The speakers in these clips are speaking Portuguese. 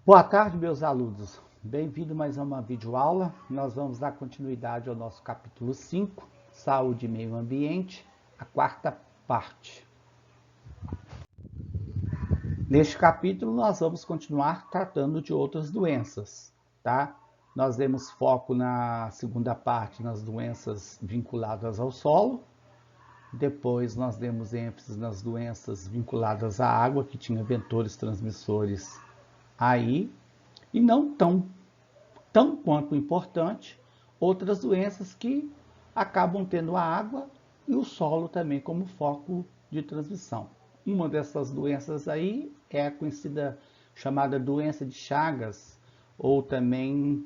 Boa tarde, meus alunos. Bem-vindo mais a uma videoaula. Nós vamos dar continuidade ao nosso capítulo 5, Saúde e Meio Ambiente, a quarta parte. Neste capítulo, nós vamos continuar tratando de outras doenças, tá? Nós demos foco na segunda parte nas doenças vinculadas ao solo. Depois, nós demos ênfase nas doenças vinculadas à água, que tinha vetores transmissores aí. E não tão quanto importante, outras doenças que acabam tendo a água e o solo também como foco de transmissão. Uma dessas doenças aí é a conhecida chamada doença de Chagas, ou também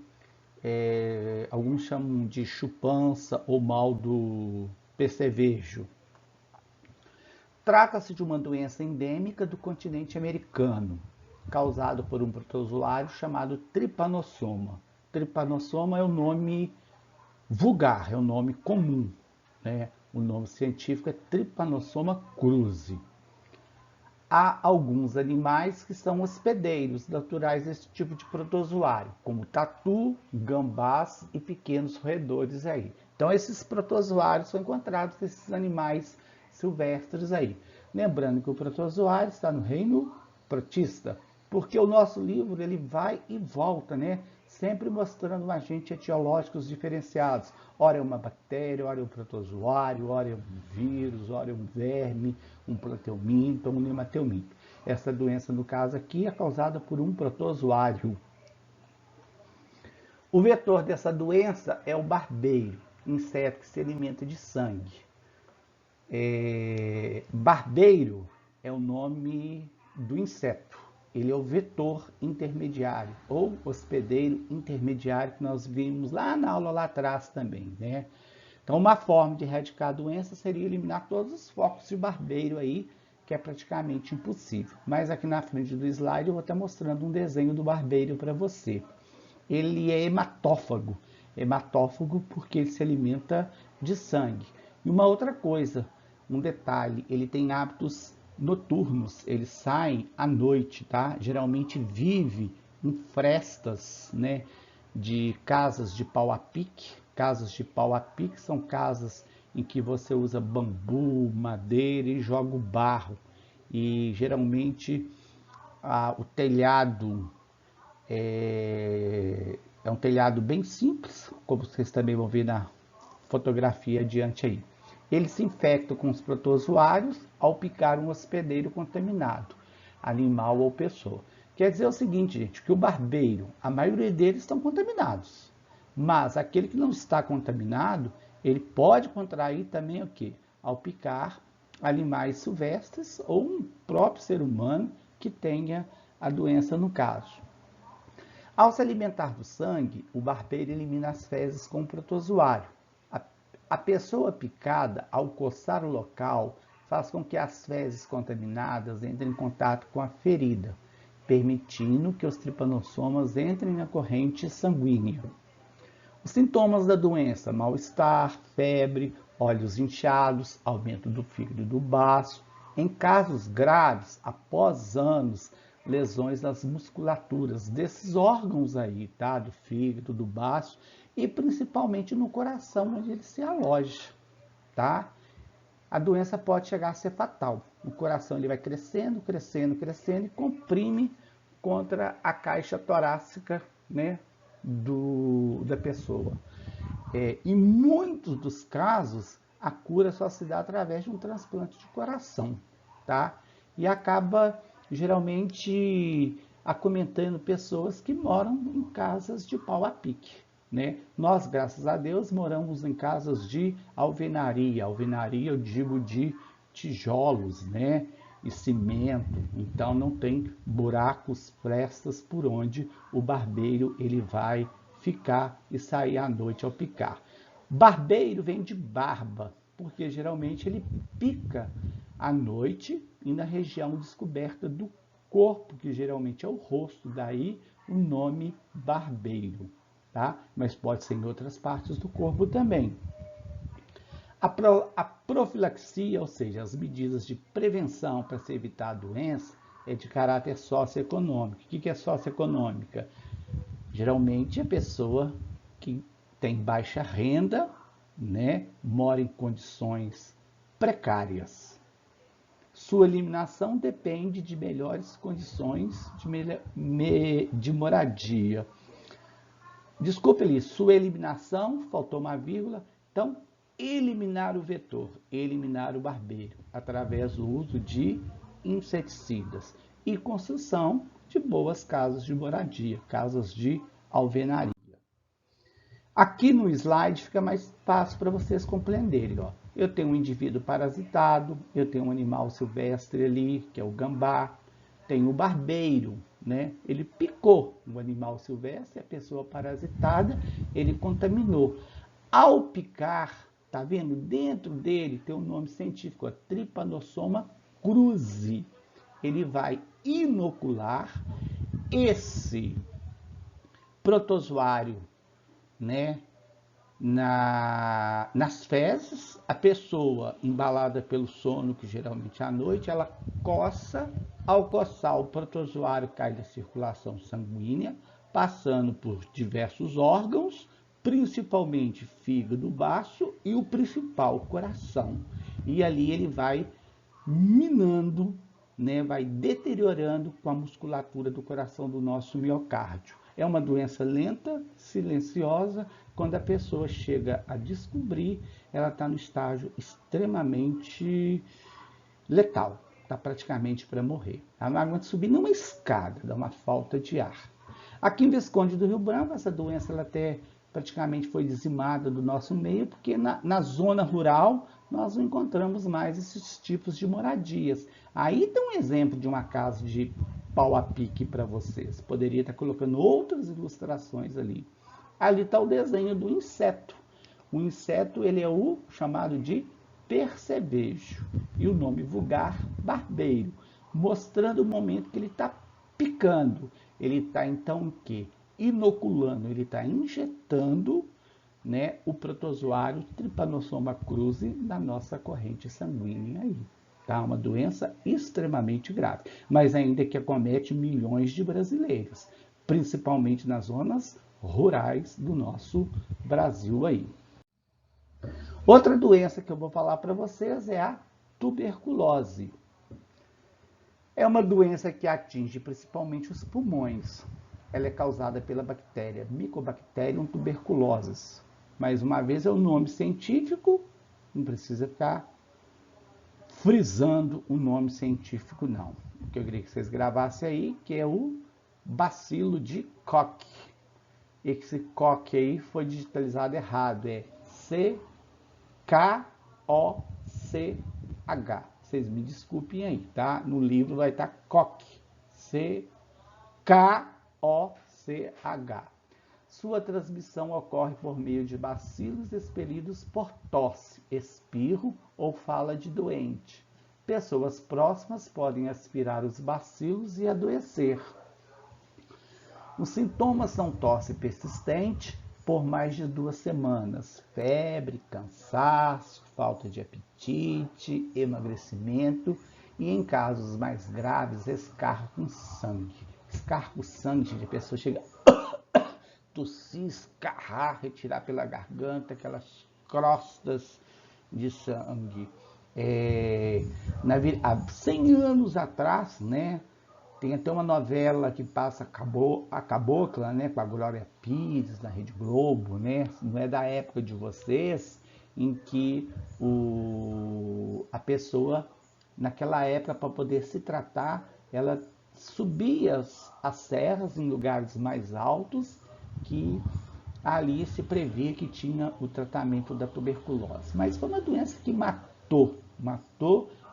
alguns chamam de chupança ou mal do percevejo. Trata-se de uma doença endêmica do continente americano, causado por um protozoário chamado Trypanosoma. Trypanosoma é o nome vulgar, é o nome comum, né? O nome científico é Trypanosoma cruzi. Há alguns animais que são hospedeiros naturais desse tipo de protozoário, como tatu, gambás e pequenos roedores aí. Então esses protozoários são encontrados nesses animais silvestres aí. Lembrando que o protozoário está no reino protista, porque o nosso livro ele vai e volta, né? Sempre mostrando um agente etiológicos diferenciados. Ora é uma bactéria, ora é um protozoário, ora é um vírus, ora é um verme, um plateuminto, um nemateumínto. Essa doença, no caso aqui, é causada por um protozoário. O vetor dessa doença é o barbeiro, inseto que se alimenta de sangue. Barbeiro é o nome do inseto. Ele é o vetor intermediário, ou hospedeiro intermediário, que nós vimos lá na aula lá atrás também, né? Então, uma forma de erradicar a doença seria eliminar todos os focos de barbeiro aí, que é praticamente impossível. Mas aqui na frente do slide eu vou estar mostrando um desenho do barbeiro para você. Ele é hematófago. Hematófago porque ele se alimenta de sangue. E uma outra coisa, um detalhe, ele tem hábitos noturnos, eles saem à noite, tá? Geralmente vive em frestas, né, de casas de pau a pique. Casas de pau a pique são casas em que você usa bambu, madeira e joga o barro. E geralmente o telhado é um telhado bem simples, como vocês também vão ver na fotografia adiante aí. Ele se infecta com os protozoários ao picar um hospedeiro contaminado, animal ou pessoa. Quer dizer o seguinte, gente, que o barbeiro, a maioria deles estão contaminados. Mas aquele que não está contaminado, ele pode contrair também o quê? Ao picar animais silvestres ou um próprio ser humano que tenha a doença no caso. Ao se alimentar do sangue, o barbeiro elimina as fezes com o protozoário. A pessoa picada, ao coçar o local, faz com que as fezes contaminadas entrem em contato com a ferida, permitindo que os tripanossomas entrem na corrente sanguínea. Os sintomas da doença: mal-estar, febre, olhos inchados, aumento do fígado e do baço. Em casos graves, após anos, lesões nas musculaturas desses órgãos aí, tá? Do fígado, do baço e principalmente no coração, onde ele se aloja, tá? A doença pode chegar a ser fatal. O coração ele vai crescendo, crescendo, crescendo e comprime contra a caixa torácica, né, da pessoa. Em muitos dos casos, a cura só se dá através de um transplante de coração, tá? E acaba geralmente acometendo pessoas que moram em casas de pau a pique, né? Nós, graças a Deus, moramos em casas de alvenaria. Alvenaria eu digo de tijolos, né? E cimento. Então não tem buracos, frestas por onde o barbeiro ele vai ficar e sair à noite ao picar. Barbeiro vem de barba, porque geralmente ele pica à noite e na região descoberta do corpo, que geralmente é o rosto, daí o nome barbeiro, tá? Mas pode ser em outras partes do corpo também. A profilaxia, ou seja, as medidas de prevenção para se evitar a doença, é de caráter socioeconômico. O que é socioeconômica? Geralmente a pessoa que tem baixa renda, né, mora em condições precárias. Sua eliminação depende de melhores condições de moradia. Desculpe ali, sua eliminação, faltou uma vírgula, então eliminar o vetor, eliminar o barbeiro, através do uso de inseticidas e construção de boas casas de moradia, casas de alvenaria. Aqui no slide fica mais fácil para vocês compreenderem. Ó. Eu tenho um indivíduo parasitado, eu tenho um animal silvestre ali, que é o gambá, tenho o barbeiro, né? Ele picou o animal silvestre, a pessoa parasitada, ele contaminou. Ao picar, tá vendo? Dentro dele tem um nome científico, a Trypanosoma cruzi. Ele vai inocular esse protozoário, né, nas fezes. A pessoa embalada pelo sono, que geralmente é à noite, ela coça. Ao coçar, o protozoário cai da circulação sanguínea, passando por diversos órgãos, principalmente fígado, baço e o principal, o coração. E ali ele vai minando, né, vai deteriorando com a musculatura do coração do nosso miocárdio. É uma doença lenta, silenciosa. Quando a pessoa chega a descobrir, ela está no estágio extremamente letal. Está praticamente para morrer. Ela não aguenta subir numa escada, dá uma falta de ar. Aqui em Visconde do Rio Branco, essa doença ela até praticamente foi dizimada do nosso meio, porque na zona rural nós não encontramos mais esses tipos de moradias. Aí tem um exemplo de uma casa de pau a pique para vocês. Poderia estar colocando outras ilustrações ali. Ali está o desenho do inseto. O inseto ele é o chamado de percevejo e o nome vulgar barbeiro, mostrando o momento que ele está picando. Ele está então o quê? Inoculando, ele está injetando, né, o protozoário Trypanosoma cruzi na nossa corrente sanguínea aí. Tá? Uma doença extremamente grave, mas ainda que acomete milhões de brasileiros, principalmente nas zonas rurais do nosso Brasil aí. Outra doença que eu vou falar para vocês é a tuberculose. É uma doença que atinge principalmente os pulmões. Ela é causada pela bactéria Mycobacterium tuberculosis. Mais uma vez é o nome científico, não precisa ficar frisando o nome científico não. O que eu queria que vocês gravassem aí, que é o bacilo de Koch. Esse Koch aí foi digitalizado errado, é C-K-O-C-H. Vocês me desculpem aí, tá? No livro vai estar Koch. C-K-O-C-H. Sua transmissão ocorre por meio de bacilos expelidos por tosse, espirro ou fala de doente. Pessoas próximas podem aspirar os bacilos e adoecer. Os sintomas são tosse persistente por mais de 2 semanas, febre, cansaço, falta de apetite, emagrecimento e, em casos mais graves, escarro com sangue. Escarro com sangue, a pessoa chega a tossir, escarrar, retirar pela garganta aquelas crostas de sangue. Há 100 anos atrás, né? Tem até uma novela que passa a Cabocla, né, com a Glória Pires, na Rede Globo, né? Não é da época de vocês, em que a pessoa, naquela época, para poder se tratar, ela subia as serras em lugares mais altos, que ali se previa que tinha o tratamento da tuberculose. Mas foi uma doença que matou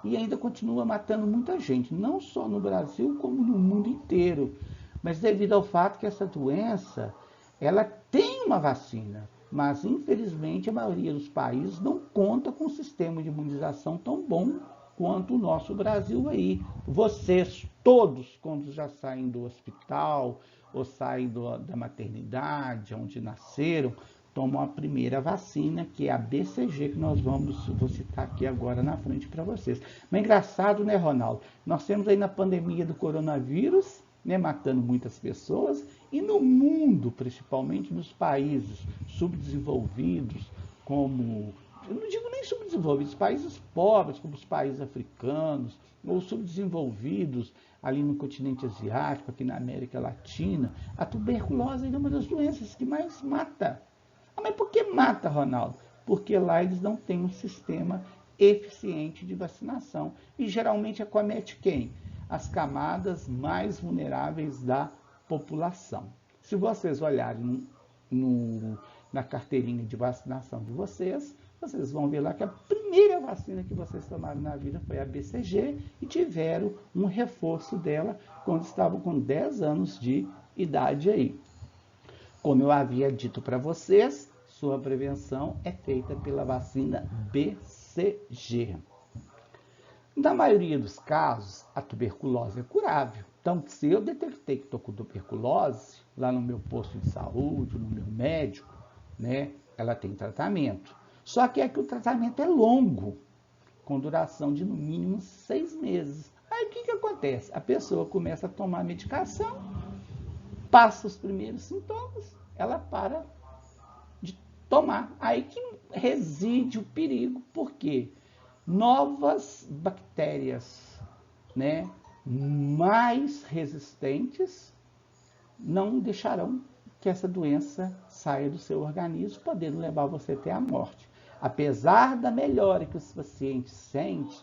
e ainda continua matando muita gente, não só no Brasil, como no mundo inteiro. Mas devido ao fato que essa doença, ela tem uma vacina, mas infelizmente a maioria dos países não conta com um sistema de imunização tão bom quanto o nosso Brasil aí. Vocês todos, quando já saem do hospital ou saem da maternidade, onde nasceram, tomam a primeira vacina, que é a BCG, que vou citar aqui agora na frente para vocês. Mas é engraçado, né, Ronaldo? Nós temos aí na pandemia do coronavírus, né, matando muitas pessoas, e no mundo, principalmente nos países subdesenvolvidos, como, eu não digo nem subdesenvolvidos, países pobres, como os países africanos, ou subdesenvolvidos ali no continente asiático, aqui na América Latina, a tuberculose é uma das doenças que mais mata. Ah, mas por que mata, Ronaldo? Porque lá eles não têm um sistema eficiente de vacinação. E geralmente acomete quem? As camadas mais vulneráveis da população. Se vocês olharem na carteirinha de vacinação de vocês vão ver lá que a primeira vacina que vocês tomaram na vida foi a BCG e tiveram um reforço dela quando estavam com 10 anos de idade aí. Como eu havia dito para vocês, sua prevenção é feita pela vacina BCG. Na maioria dos casos, a tuberculose é curável. Então, se eu detectei que estou com tuberculose, lá no meu posto de saúde, no meu médico, né, ela tem tratamento. Só que é que o tratamento é longo, com duração de no mínimo 6 meses. Aí o que acontece? A pessoa começa a tomar medicação, passa os primeiros sintomas, ela para de tomar. Aí que reside o perigo. Por quê? Novas bactérias, né, mais resistentes não deixarão que essa doença saia do seu organismo, podendo levar você até a morte. Apesar da melhora que os pacientes sentem,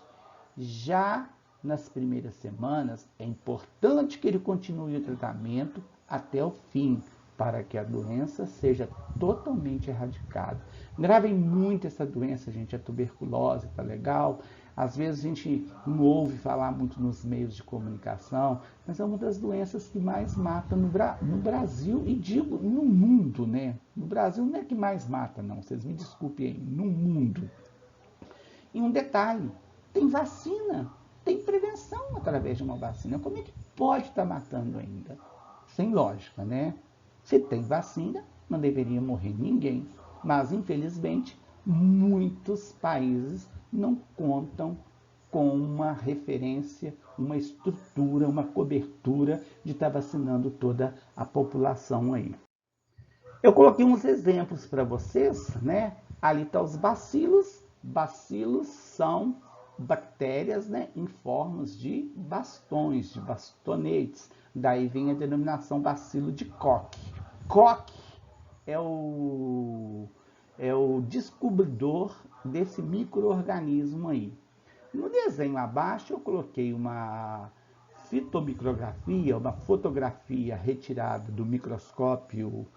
já nas primeiras semanas, é importante que ele continue o tratamento até o fim, para que a doença seja totalmente erradicada. Gravem muito essa doença, gente, a tuberculose, tá legal? Às vezes a gente não ouve falar muito nos meios de comunicação, mas é uma das doenças que mais mata no Brasil e digo no mundo, né? No Brasil não é que mais mata, não, vocês me desculpem aí, no mundo. E um detalhe, tem vacina, tem prevenção através de uma vacina. Como é que pode estar matando ainda? Sem lógica, né? Se tem vacina, não deveria morrer ninguém. Mas, infelizmente, muitos países não contam com uma referência, uma estrutura, uma cobertura de estar vacinando toda a população aí. Eu coloquei uns exemplos para vocês, né? Ali estão os bacilos. Bacilos são bactérias, né, em formas de bastões, de bastonetes. Daí vem a denominação bacilo de Koch. Koch é o descobridor desse micro-organismo aí. No desenho abaixo eu coloquei uma fitomicrografia, uma fotografia retirada do microscópio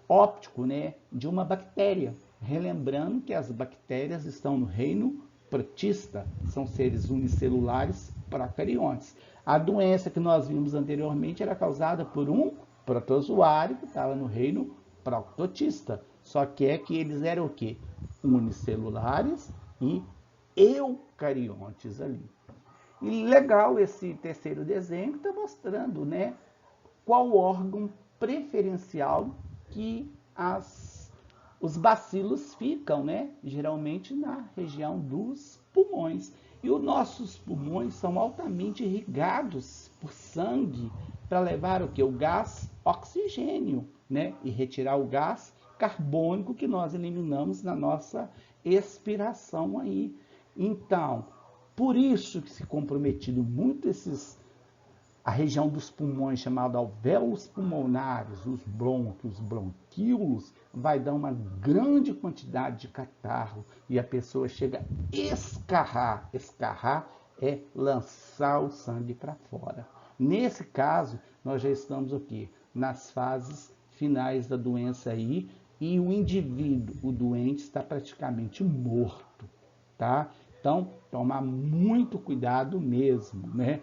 óptico, né, de uma bactéria. Relembrando que as bactérias estão no reino protista, são seres unicelulares procariontes. A doença que nós vimos anteriormente era causada por um protozoário que estava no reino protista. Só que eles eram o quê? Unicelulares e eucariontes ali. E legal esse terceiro desenho que está mostrando, né, qual órgão preferencial que os bacilos ficam, né? Geralmente na região dos pulmões. E os nossos pulmões são altamente irrigados por sangue para levar o que? O gás oxigênio, né? E retirar o gás carbônico que nós eliminamos na nossa expiração aí. Então, por isso que se comprometido muito a região dos pulmões, chamada alvéolos pulmonares, os brônquios, os bronquíolos, vai dar uma grande quantidade de catarro e a pessoa chega a escarrar. Escarrar é lançar o sangue para fora. Nesse caso, nós já estamos o quê? Nas fases finais da doença aí e o indivíduo, o doente, está praticamente morto, tá? Então, tomar muito cuidado mesmo, né?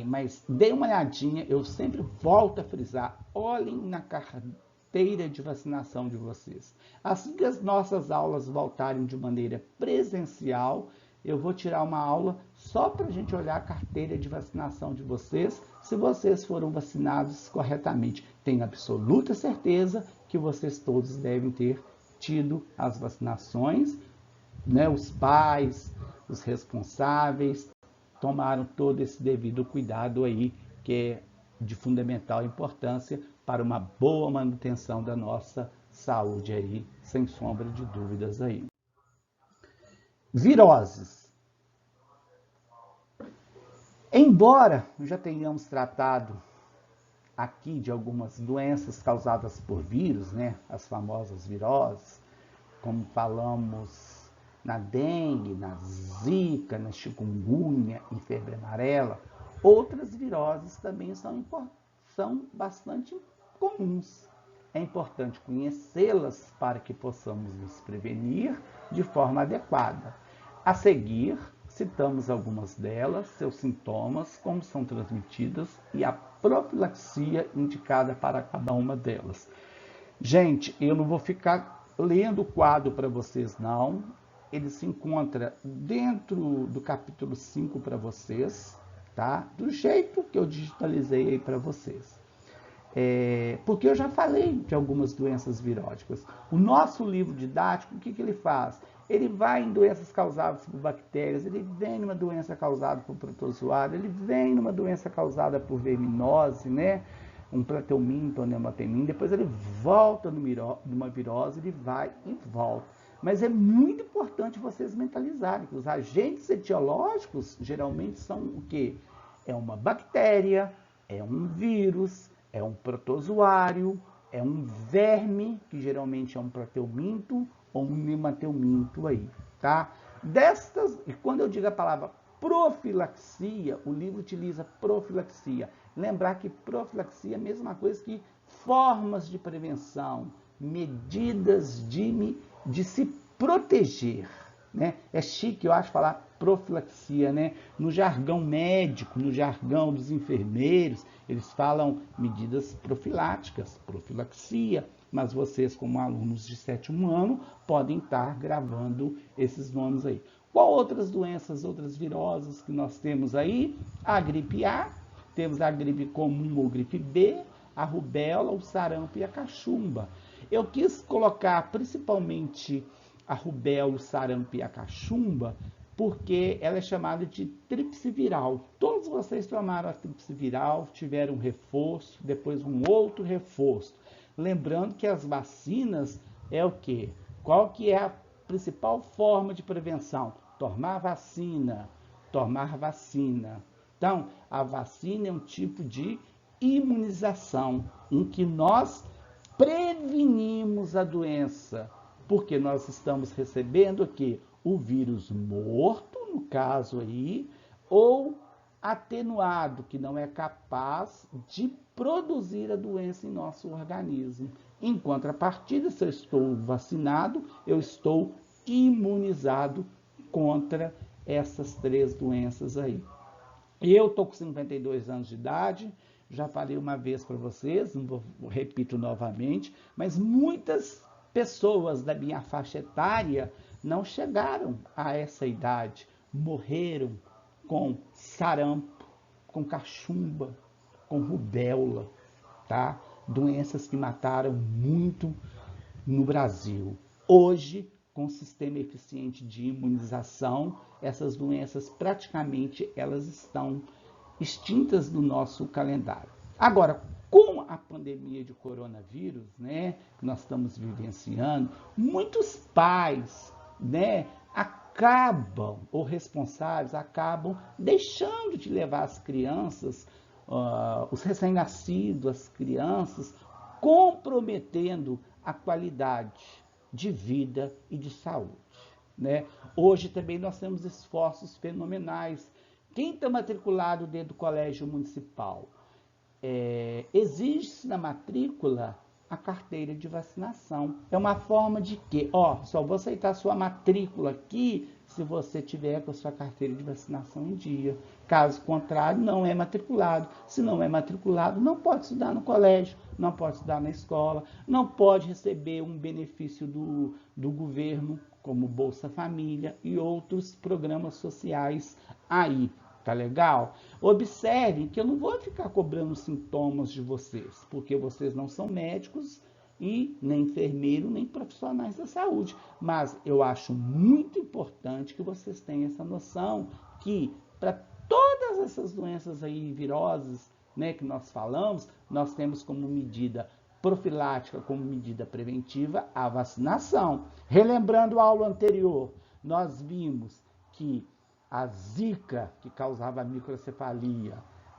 Mas dê uma olhadinha, eu sempre volto a frisar, olhem na carteira de vacinação de vocês. Assim que as nossas aulas voltarem de maneira presencial, eu vou tirar uma aula só para a gente olhar a carteira de vacinação de vocês, se vocês foram vacinados corretamente. Tenho absoluta certeza que vocês todos devem ter tido as vacinações, né? Os pais, os responsáveis, tomaram todo esse devido cuidado aí, que é de fundamental importância para uma boa manutenção da nossa saúde aí, sem sombra de dúvidas aí. Viroses. Embora já tenhamos tratado aqui de algumas doenças causadas por vírus, né, as famosas viroses, como falamos na dengue, na zika, na chikungunya, em febre amarela, outras viroses também são bastante comuns. É importante conhecê-las para que possamos nos prevenir de forma adequada. A seguir, citamos algumas delas, seus sintomas, como são transmitidas e a profilaxia indicada para cada uma delas. Gente, eu não vou ficar lendo o quadro para vocês, não. Ele se encontra dentro do capítulo 5 para vocês, tá? Do jeito que eu digitalizei aí para vocês. Porque eu já falei de algumas doenças viróticas. O nosso livro didático, o que ele faz? Ele vai em doenças causadas por bactérias, ele vem numa doença causada por protozoário, ele vem numa doença causada por verminose, né? Um plateuminto, um nematemim, depois ele volta numa virose, ele vai e volta. Mas é muito importante vocês mentalizarem que os agentes etiológicos geralmente são o quê? É uma bactéria, é um vírus, é um protozoário, é um verme, que geralmente é um plateuminto ou um nemateuminto aí, tá? E quando eu digo a palavra profilaxia, o livro utiliza profilaxia. Lembrar que profilaxia é a mesma coisa que formas de prevenção, medidas de se proteger, né? É chique, eu acho, falar profilaxia, né? No jargão médico, no jargão dos enfermeiros, eles falam medidas profiláticas, profilaxia, mas vocês, como alunos de 7º ano, podem estar gravando esses nomes aí. Qual outras doenças, outras viroses que nós temos aí? A gripe A, temos a gripe comum ou gripe B, a rubéola, o sarampo e a cachumba. Eu quis colocar principalmente a rubéola, o sarampo e a cachumba, porque ela é chamada de tríplice viral. Todos vocês tomaram a tríplice viral, tiveram um reforço, depois um outro reforço. Lembrando que as vacinas é o quê? Qual que é a principal forma de prevenção? Tomar vacina, tomar vacina. Então, a vacina é um tipo de imunização em que nós prevenimos a doença, porque nós estamos recebendo aqui o vírus morto, no caso aí, ou atenuado, que não é capaz de produzir a doença em nosso organismo. Em contrapartida, se eu estou vacinado, eu estou imunizado contra essas 3 doenças aí. Eu estou com 52 anos de idade, já falei uma vez para vocês, não vou, repito novamente, mas muitas pessoas da minha faixa etária não chegaram a essa idade, morreram com sarampo, com cachumba, com rubéola, tá? Doenças que mataram muito no Brasil. Hoje, com o sistema eficiente de imunização, essas doenças praticamente elas estão extintas do nosso calendário. Agora, com a pandemia de coronavírus, né, que nós estamos vivenciando, muitos pais, né, ou responsáveis acabam deixando de levar as crianças, os recém-nascidos, as crianças, comprometendo a qualidade de vida e de saúde, né? Hoje também nós temos esforços fenomenais. Quem está matriculado dentro do colégio municipal, exige-se na matrícula a carteira de vacinação. É uma forma de que, só vou aceitar sua matrícula aqui se você tiver com a sua carteira de vacinação em dia. Caso contrário, não é matriculado. Se não é matriculado, não pode estudar no colégio, não pode estudar na escola, não pode receber um benefício do governo, como Bolsa Família e outros programas sociais aí. Tá legal? Observem que eu não vou ficar cobrando sintomas de vocês, porque vocês não são médicos e nem enfermeiro, nem profissionais da saúde. Mas eu acho muito importante que vocês tenham essa noção que para todas essas doenças aí viroses, né, que nós falamos, nós temos como medida profilática, como medida preventiva, a vacinação. Relembrando a aula anterior, nós vimos que a zika, que causava microcefalia,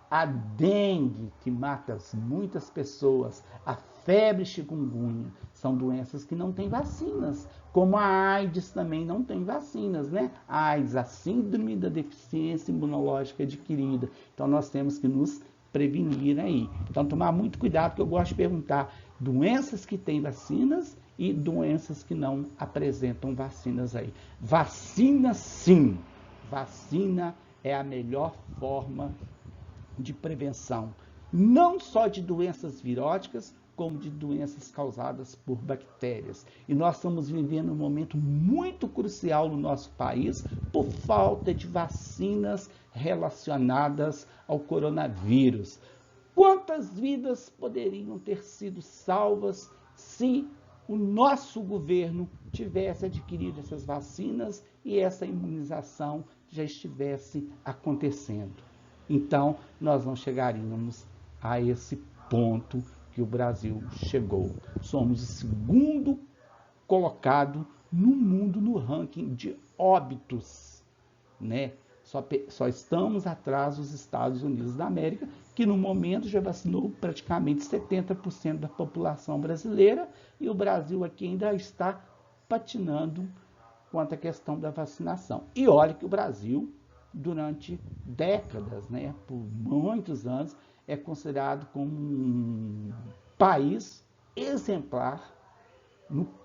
a dengue, que mata muitas pessoas, a febre chikungunya, são doenças que não têm vacinas, como a AIDS também não tem vacinas, né? A AIDS, a síndrome da deficiência imunológica adquirida. Então nós temos que nos prevenir aí. Então tomar muito cuidado, porque eu gosto de perguntar doenças que têm vacinas e doenças que não apresentam vacinas aí. Vacina sim! Vacina é a melhor forma de prevenção, não só de doenças viróticas, como de doenças causadas por bactérias. E nós estamos vivendo um momento muito crucial no nosso país por falta de vacinas relacionadas ao coronavírus. Quantas vidas poderiam ter sido salvas se o nosso governo tivesse adquirido essas vacinas e essa imunização já estivesse acontecendo? Então, nós não chegaríamos a esse ponto que o Brasil chegou. Somos o segundo colocado no mundo no ranking de óbitos, né? Só estamos atrás dos Estados Unidos da América, que no momento já vacinou praticamente 70% da população brasileira, e o Brasil aqui ainda está patinando quanto à questão da vacinação. E olha que o Brasil, durante décadas, né, por muitos anos, é considerado como um país exemplar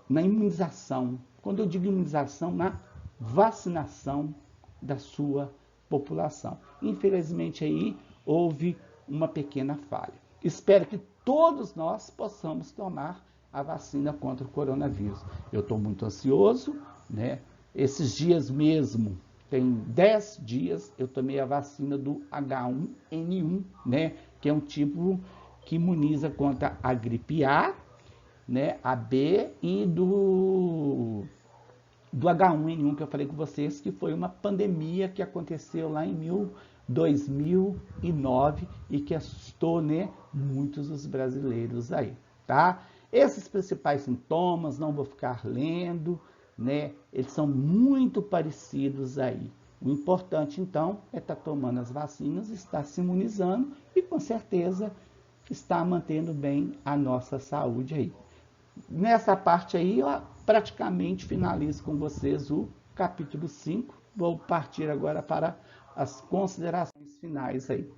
na imunização. Quando eu digo imunização, na vacinação da sua população. Infelizmente aí houve uma pequena falha. Espero que todos nós possamos tomar a vacina contra o coronavírus. Eu estou muito ansioso, né? Esses dias mesmo, tem 10 dias, eu tomei a vacina do H1N1, né? Que é um tipo que imuniza contra a gripe A, né? A B e do H1N1 que eu falei com vocês, que foi uma pandemia que aconteceu lá em 2009 e que assustou, né, muitos dos brasileiros aí, tá? Esses principais sintomas, não vou ficar lendo, né? Eles são muito parecidos aí. O importante, então, é estar tomando as vacinas, estar se imunizando e, com certeza, estar mantendo bem a nossa saúde aí. Nessa parte aí, eu praticamente finalizo com vocês o capítulo 5. Vou partir agora para as considerações finais aí.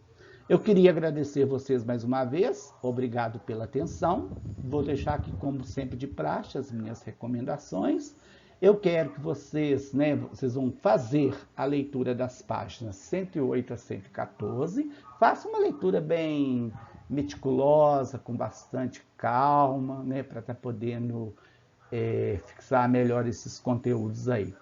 Eu queria agradecer vocês mais uma vez. Obrigado pela atenção. Vou deixar aqui, como sempre de praxe, as minhas recomendações. Eu quero que vocês, né, vocês vão fazer a leitura das páginas 108 a 114. Faça uma leitura bem meticulosa, com bastante calma, né, para estar podendo fixar melhor esses conteúdos aí.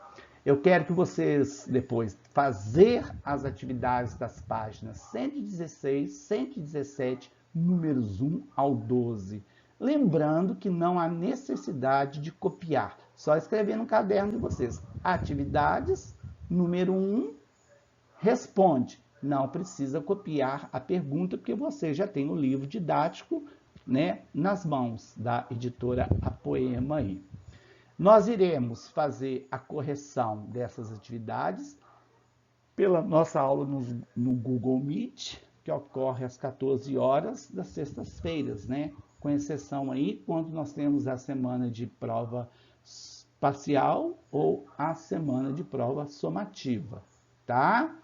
Eu quero que vocês, depois, fazer as atividades das páginas 116, 117, números 1 ao 12. Lembrando que não há necessidade de copiar, só escrever no caderno de vocês. Atividades, número 1, responde. Não precisa copiar a pergunta, porque você já tem o livro didático, né, nas mãos da editora Apoema aí. Nós iremos fazer a correção dessas atividades pela nossa aula no Google Meet, que ocorre às 14 horas das sextas-feiras, né? Com exceção aí quando nós temos a semana de prova parcial ou a semana de prova somativa, tá?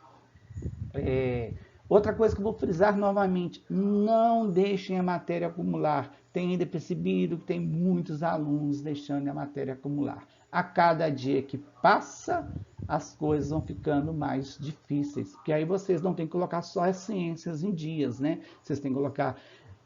Outra coisa que eu vou frisar novamente, não deixem a matéria acumular. Tem ainda percebido que tem muitos alunos deixando a matéria acumular. A cada dia que passa, as coisas vão ficando mais difíceis, porque aí vocês não têm que colocar só as ciências em dias, né? Vocês têm que colocar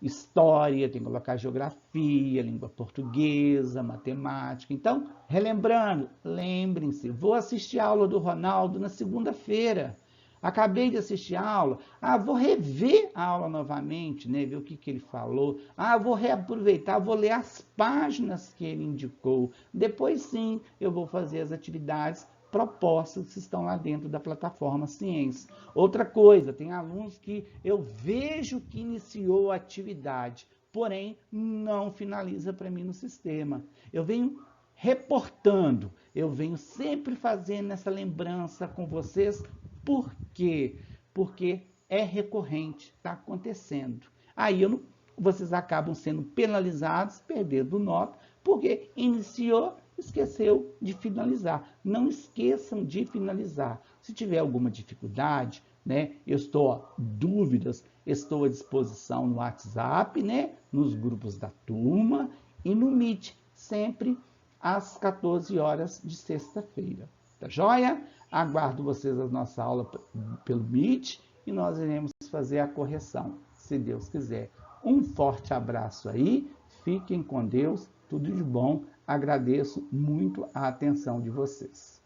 história, tem que colocar geografia, língua portuguesa, matemática. Então, relembrando, lembrem-se, vou assistir a aula do Ronaldo na segunda-feira. Acabei de assistir a aula, vou rever a aula novamente, né? Ver o que ele falou. Vou reaproveitar, vou ler as páginas que ele indicou. Depois sim, eu vou fazer as atividades propostas que estão lá dentro da plataforma Ciência. Outra coisa, tem alunos que eu vejo que iniciou a atividade, porém não finaliza para mim no sistema. Eu venho reportando, eu venho sempre fazendo essa lembrança com vocês. Por quê? Porque é recorrente, está acontecendo. Aí vocês acabam sendo penalizados, perdendo nota, porque iniciou, esqueceu de finalizar. Não esqueçam de finalizar. Se tiver alguma dificuldade, né, dúvidas, estou à disposição no WhatsApp, né, nos grupos da turma e no Meet, sempre às 14 horas de sexta-feira. Tá joia? Aguardo vocês na nossa aula pelo Meet e nós iremos fazer a correção, se Deus quiser. Um forte abraço aí, fiquem com Deus, tudo de bom. Agradeço muito a atenção de vocês.